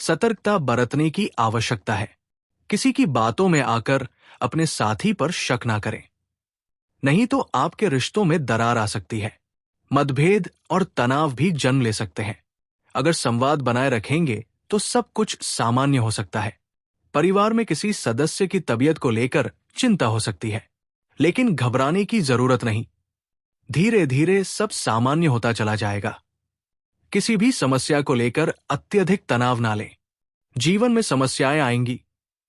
सतर्कता बरतने की आवश्यकता है। किसी की बातों में आकर अपने साथी पर शक ना करें, नहीं तो आपके रिश्तों में दरार आ सकती है। मतभेद और तनाव भी जन्म ले सकते हैं। अगर संवाद बनाए रखेंगे तो सब कुछ सामान्य हो सकता है। परिवार में किसी सदस्य की तबीयत को लेकर चिंता हो सकती है, लेकिन घबराने की जरूरत नहीं। धीरे धीरे सब सामान्य होता चला जाएगा। किसी भी समस्या को लेकर अत्यधिक तनाव ना लें। जीवन में समस्याएं आएंगी,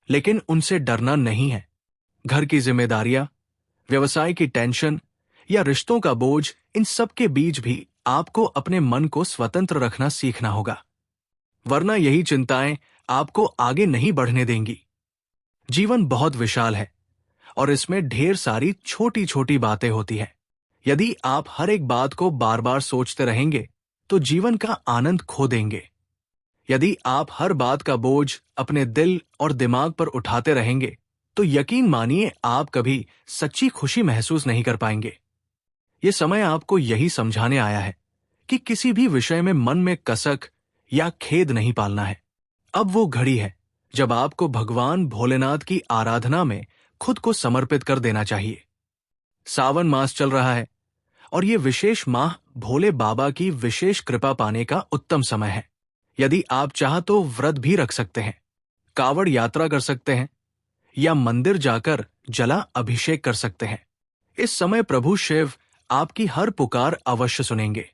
लेकिन उनसे डरना नहीं है। घर की जिम्मेदारियां, व्यवसाय की टेंशन या रिश्तों का बोझ, इन सब के बीच भी आपको अपने मन को स्वतंत्र रखना सीखना होगा, वरना यही चिंताएं आपको आगे नहीं बढ़ने देंगी। जीवन बहुत विशाल है और इसमें ढेर सारी छोटी छोटी बातें होती हैं। यदि आप हर एक बात को बार बार सोचते रहेंगे तो जीवन का आनंद खो देंगे। यदि आप हर बात का बोझ अपने दिल और दिमाग पर उठाते रहेंगे तो यकीन मानिए आप कभी सच्ची खुशी महसूस नहीं कर पाएंगे। ये समय आपको यही समझाने आया है कि किसी भी विषय में मन में कसक या खेद नहीं पालना है। अब वो घड़ी है जब आपको भगवान भोलेनाथ की आराधना में खुद को समर्पित कर देना चाहिए। सावन मास चल रहा है और ये विशेष माह भोले बाबा की विशेष कृपा पाने का उत्तम समय है। यदि आप चाह तो व्रत भी रख सकते हैं, कावड़ यात्रा कर सकते हैं या मंदिर जाकर जला अभिषेक कर सकते हैं। इस समय प्रभु शिव आपकी हर पुकार अवश्य सुनेंगे।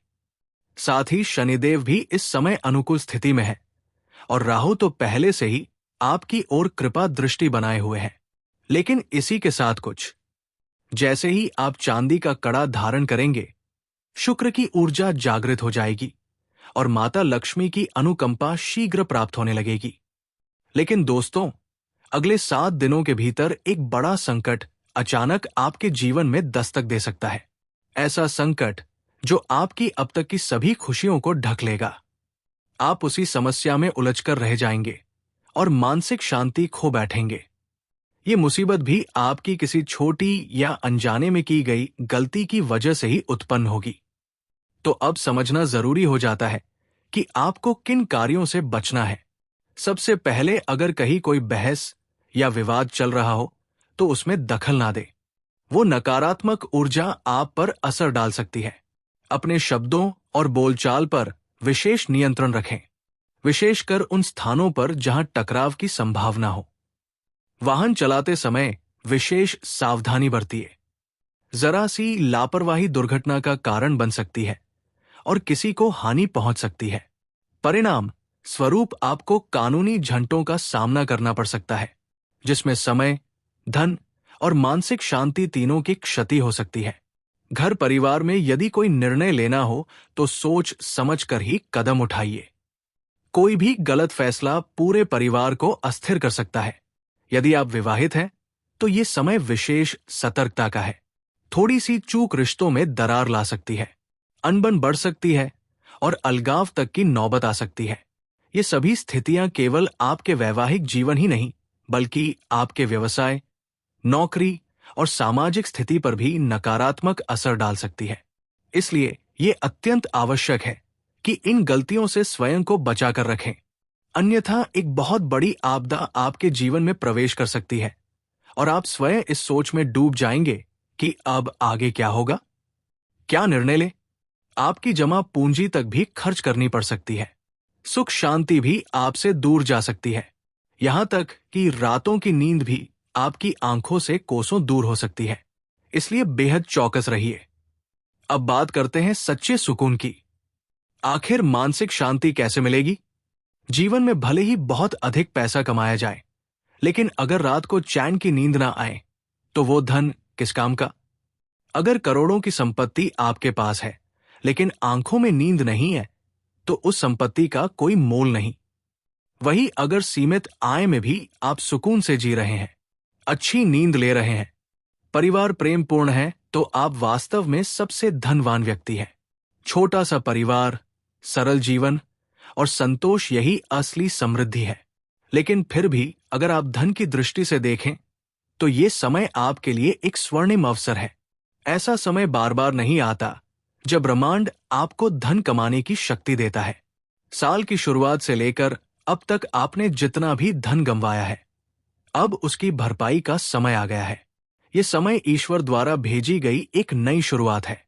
साथ ही शनिदेव भी इस समय अनुकूल स्थिति में है और राहु तो पहले से ही आपकी ओर कृपा दृष्टि बनाए हुए हैं। लेकिन इसी के साथ कुछ, जैसे ही आप चांदी का कड़ा धारण करेंगे, शुक्र की ऊर्जा जागृत हो जाएगी और माता लक्ष्मी की अनुकंपा शीघ्र प्राप्त होने लगेगी। लेकिन दोस्तों, अगले 7 दिनों के भीतर एक बड़ा संकट अचानक आपके जीवन में दस्तक दे सकता है। ऐसा संकट जो आपकी अब तक की सभी खुशियों को ढक लेगा। आप उसी समस्या में उलझकर रह जाएंगे और मानसिक शांति खो बैठेंगे। ये मुसीबत भी आपकी किसी छोटी या अनजाने में की गई गलती की वजह से ही उत्पन्न होगी। तो अब समझना जरूरी हो जाता है कि आपको किन कार्यों से बचना है। सबसे पहले, अगर कहीं कोई बहस या विवाद चल रहा हो तो उसमें दखल ना दे। वो नकारात्मक ऊर्जा आप पर असर डाल सकती है। अपने शब्दों और बोलचाल पर विशेष नियंत्रण रखें, विशेषकर उन स्थानों पर जहां टकराव की संभावना हो। वाहन चलाते समय विशेष सावधानी बरतिए। जरा सी लापरवाही दुर्घटना का कारण बन सकती है और किसी को हानि पहुंच सकती है। परिणाम स्वरूप आपको कानूनी झंटों का सामना करना पड़ सकता है, जिसमें समय, धन और मानसिक शांति तीनों की क्षति हो सकती है। घर परिवार में यदि कोई निर्णय लेना हो तो सोच समझ कर ही कदम उठाइए। कोई भी गलत फैसला पूरे परिवार को अस्थिर कर सकता है। यदि आप विवाहित हैं तो ये समय विशेष सतर्कता का है। थोड़ी सी चूक रिश्तों में दरार ला सकती है, अनबन बढ़ सकती है और अलगाव तक की नौबत आ सकती है। ये सभी स्थितियां केवल आपके वैवाहिक जीवन ही नहीं, बल्कि आपके व्यवसाय, नौकरी और सामाजिक स्थिति पर भी नकारात्मक असर डाल सकती है। इसलिए ये अत्यंत आवश्यक है कि इन गलतियों से स्वयं को बचाकर रखें, अन्यथा एक बहुत बड़ी आपदा आपके जीवन में प्रवेश कर सकती है और आप स्वयं इस सोच में डूब जाएंगे कि अब आगे क्या होगा, क्या निर्णय लें। आपकी जमा पूंजी तक भी खर्च करनी पड़ सकती है। सुख शांति भी आपसे दूर जा सकती है, यहां तक कि रातों की नींद भी आपकी आंखों से कोसों दूर हो सकती है। इसलिए बेहद चौकस रहिए। अब बात करते हैं सच्चे सुकून की। आखिर मानसिक शांति कैसे मिलेगी? जीवन में भले ही बहुत अधिक पैसा कमाया जाए, लेकिन अगर रात को चैन की नींद ना आए तो वो धन किस काम का? अगर करोड़ों की संपत्ति आपके पास है लेकिन आंखों में नींद नहीं है तो उस संपत्ति का कोई मोल नहीं। वही अगर सीमित आय में भी आप सुकून से जी रहे हैं, अच्छी नींद ले रहे हैं, परिवार प्रेम पूर्ण है, तो आप वास्तव में सबसे धनवान व्यक्ति हैं। छोटा सा परिवार, सरल जीवन और संतोष यही असली समृद्धि है। लेकिन फिर भी अगर आप धन की दृष्टि से देखें तो ये समय आपके लिए एक स्वर्णिम अवसर है। ऐसा समय बार बार नहीं आता जब ब्रह्मांड आपको धन कमाने की शक्ति देता है। साल की शुरुआत से लेकर अब तक आपने जितना भी धन गंवाया है, अब उसकी भरपाई का समय आ गया है। ये समय ईश्वर द्वारा भेजी गई एक नई शुरुआत है।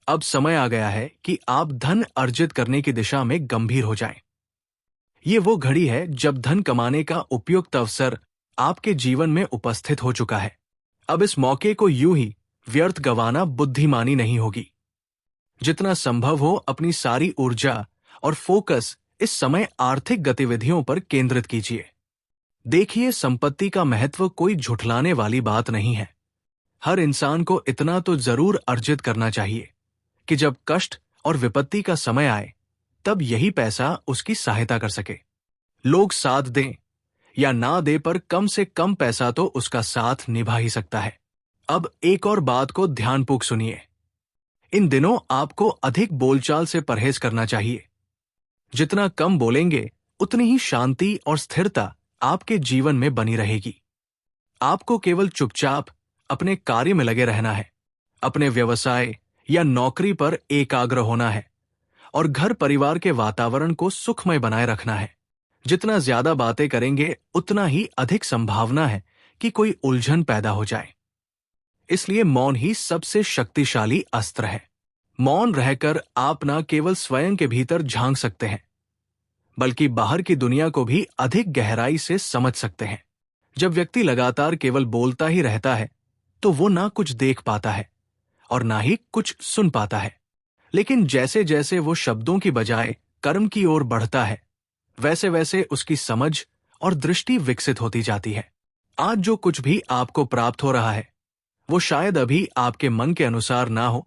अब समय आ गया है कि आप धन अर्जित करने की दिशा में गंभीर हो जाएं। ये वो घड़ी है जब धन कमाने का उपयुक्त अवसर आपके जीवन में उपस्थित हो चुका है। अब इस मौके को यूं ही व्यर्थ गंवाना बुद्धिमानी नहीं होगी। जितना संभव हो अपनी सारी ऊर्जा और फोकस इस समय आर्थिक गतिविधियों पर केंद्रित कीजिए। देखिए, संपत्ति का महत्व कोई झुठलाने वाली बात नहीं है। हर इंसान को इतना तो जरूर अर्जित करना चाहिए कि जब कष्ट और विपत्ति का समय आए तब यही पैसा उसकी सहायता कर सके। लोग साथ दें या ना दे, पर कम से कम पैसा तो उसका साथ निभा ही सकता है। अब एक और बात को ध्यानपूर्वक सुनिए। इन दिनों आपको अधिक बोलचाल से परहेज करना चाहिए। जितना कम बोलेंगे उतनी ही शांति और स्थिरता आपके जीवन में बनी रहेगी। आपको केवल चुपचाप अपने कार्य में लगे रहना है, अपने व्यवसाय या नौकरी पर एकाग्र होना है और घर परिवार के वातावरण को सुखमय बनाए रखना है। जितना ज्यादा बातें करेंगे उतना ही अधिक संभावना है कि कोई उलझन पैदा हो जाए। इसलिए मौन ही सबसे शक्तिशाली अस्त्र है। मौन रहकर आप न केवल स्वयं के भीतर झांक सकते हैं, बल्कि बाहर की दुनिया को भी अधिक गहराई से समझ सकते हैं। जब व्यक्ति लगातार केवल बोलता ही रहता है तो वो ना कुछ देख पाता है और ना ही कुछ सुन पाता है। लेकिन जैसे जैसे वो शब्दों की बजाय कर्म की ओर बढ़ता है, वैसे वैसे उसकी समझ और दृष्टि विकसित होती जाती है। आज जो कुछ भी आपको प्राप्त हो रहा है वो शायद अभी आपके मन के अनुसार ना हो,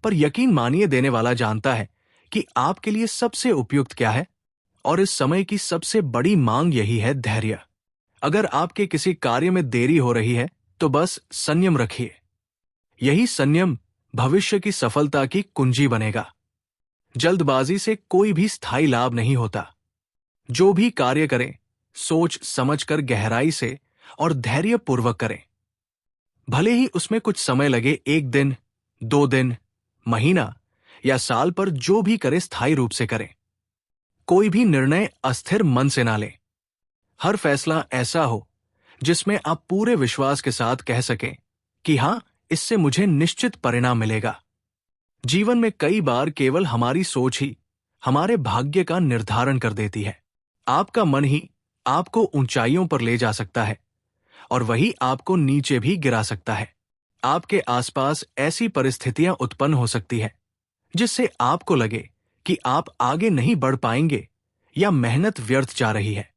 पर यकीन मानिए देने वाला जानता है कि आपके लिए सबसे उपयुक्त क्या है। और इस समय की सबसे बड़ी मांग यही है धैर्य। अगर आपके किसी कार्य में देरी हो रही है तो बस संयम रखिए। यही संयम भविष्य की सफलता की कुंजी बनेगा। जल्दबाजी से कोई भी स्थायी लाभ नहीं होता। जो भी कार्य करें सोच समझकर गहराई से और धैर्यपूर्वक करें। भले ही उसमें कुछ समय लगे, 1 दिन, 2 दिन, महीना या साल, पर जो भी करे स्थायी रूप से करें। कोई भी निर्णय अस्थिर मन से ना लें। हर फैसला ऐसा हो जिसमें आप पूरे विश्वास के साथ कह सकें कि हां, इससे मुझे निश्चित परिणाम मिलेगा। जीवन में कई बार केवल हमारी सोच ही हमारे भाग्य का निर्धारण कर देती है। आपका मन ही आपको ऊंचाइयों पर ले जा सकता है और वही आपको नीचे भी गिरा सकता है। आपके आसपास ऐसी परिस्थितियां उत्पन्न हो सकती है जिससे आपको लगे कि आप आगे नहीं बढ़ पाएंगे या मेहनत व्यर्थ जा रही है।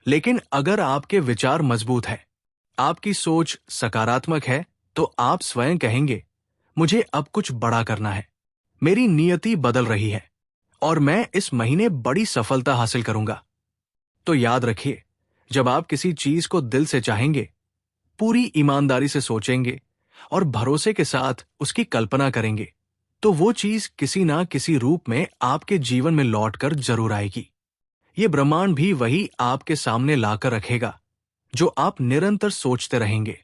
लेकिन अगर आपके विचार मजबूत है, आपकी सोच सकारात्मक है, तो आप स्वयं कहेंगे, मुझे अब कुछ बड़ा करना है, मेरी नियति बदल रही है और मैं इस महीने बड़ी सफलता हासिल करूंगा। तो याद रखिए, जब आप किसी चीज को दिल से चाहेंगे, पूरी ईमानदारी से सोचेंगे और भरोसे के साथ उसकी कल्पना करेंगे, तो वो चीज किसी ना किसी रूप में आपके जीवन में लौटकर जरूर आएगी। ये ब्रह्मांड भी वही आपके सामने लाकर रखेगा जो आप निरंतर सोचते रहेंगे।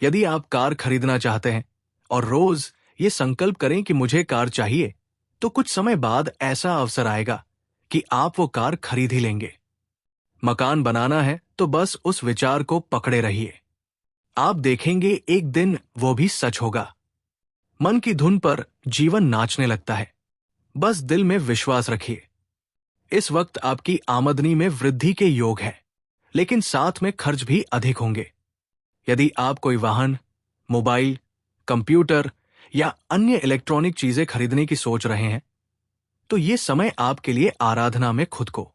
यदि आप कार खरीदना चाहते हैं और रोज ये संकल्प करें कि मुझे कार चाहिए, तो कुछ समय बाद ऐसा अवसर आएगा कि आप वो कार खरीद ही लेंगे। मकान बनाना है तो बस उस विचार को पकड़े रहिए। आप देखेंगे एक दिन वो भी सच होगा। मन की धुन पर जीवन नाचने लगता है। बस दिल में विश्वास रखिए। इस वक्त आपकी आमदनी में वृद्धि के योग है, लेकिन साथ में खर्च भी अधिक होंगे। यदि आप कोई वाहन, मोबाइल, कंप्यूटर या अन्य इलेक्ट्रॉनिक चीजें खरीदने की सोच रहे हैं, तो ये समय आपके लिए आराधना में खुद को